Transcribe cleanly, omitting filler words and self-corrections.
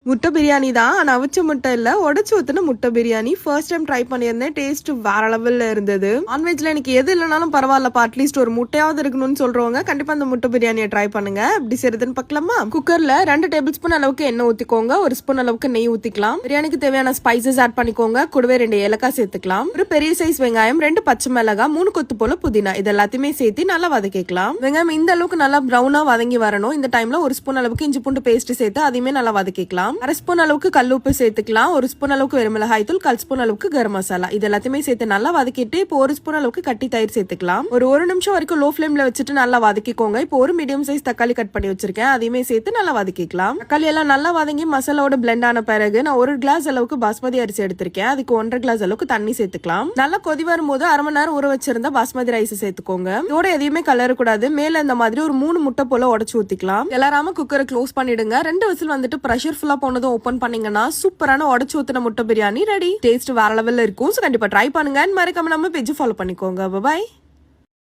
முட்டை பிரியாணி தான். ஆனா அவிச்ச முட்டை இல்ல, உடைச்சு ஊத்துன முட்டை பிரியாணி. ஃபர்ஸ்ட் டைம் ட்ரை பண்ணியிருந்தேன். டேஸ்ட் வேற லெவல்ல இருந்தது. நான்வெஜ்ல எனக்கு எது இல்லைனாலும் பரவாயில்லப்பா, அட்லீஸ்ட் ஒரு முட்டையாவது இருக்கணும்னு சொல்றவங்க கண்டிப்பா அந்த முட்டை பிரியாணியை ட்ரை பண்ணுங்க. எப்படி செய்யறதுன்னு பார்க்கலாமா? குக்கர்ல 2 டேபிள் ஸ்பூன் அளவுக்கு எண்ணெய் ஊத்திக்கோங்க. 1 ஸ்பூன் அளவுக்கு நெய் ஊத்திக்கலாம். பிரியாணிக்கு தேவையான ஸ்பைசஸ் ஆட் பண்ணிக்கோங்க. கூடவே 2 ஏலக்காய் சேர்த்துக்கலாம். ஒரு பெரிய சைஸ் வெங்காயம், 2 பச்சை மிளகாய், 3 கொத்து போல புதினா, இது எல்லாத்தையுமே சேர்த்து நல்லா வதக்கிக்கலாம். வெங்காயம் இந்த அளவுக்கு நல்லா ப்ரௌனா வதங்கி வரணும். இந்த டைம்ல 1 ஸ்பூன் அளவுக்கு இஞ்சி பூண்டு பேஸ்ட் சேர்த்து அதையுமே நல்லா வதக்கிக்கலாம். 1/2 ஸ்பூன் அளவுக்கு கல் உப்பு சேர்த்துக்கலாம். 1 ஸ்பூன் அளவுக்கு வெறுமிளகாய் தூள், 1/4 ஸ்பூன் அளவுக்கு கரம் மசாலா, இது எல்லாத்தையுமே சேர்த்து நல்லா வதக்கிட்டு இப்போ 1 ஸ்பூன் அளவுக்கு கட்டி தயிர் சேர்த்துக்கலாம். ஒரு நிமிஷம் வரைக்கும் லோ ஃபிளேம்ல வச்சுட்டு நல்லா வதக்கிக்கோங்க. இப்போ ஒரு மீடியம் சைஸ் தக்காளி கட் பண்ணி வச்சிருக்கேன், அதையுமே சேர்த்து நல்லா வதக்கிக்கலாம். தக்காளி எல்லாம் நல்லா வதங்கி மசாலாவோட பிளெண்ட் ஆன பிறகு நான் 1 கிளாஸ் அளவுக்கு பாஸ்மதி அரிசி எடுத்திருக்கேன். அதுக்கு 1.5 கிளாஸ் அளவுக்கு தண்ணி சேர்த்துக்கலாம். நல்லா கொதி வரும்போது 1/2 மணி நேரம் ஊற வச்சிருந்தா பாஸ்மதி ரைஸ் சேர்த்துக்கோங்க. இதோட எதையுமே கலரக்கூடாது. மேல இந்த மாதிரி ஒரு 3 முட்டை போல உடைச்சு ஊத்திக்கலாம். எல்லாராம குக்கரை க்ளோஸ் பண்ணிடுங்க. 2 விசில் வந்துட்டு பிரஷர் ஃபுல்லா போனதும் ஓபன் பண்ணீங்கன்னா சூப்பரான உடைச்சு ஊத்தின முட்டை பிரியாணி ரெடி. டேஸ்ட் வேற லெவல்ல இருக்கும். சோ கண்டிப்பா ட்ரை பண்ணுங்க. மறக்காம நம்ம பேஜ் ஃபாலோ பண்ணிக்கோங்க. பை.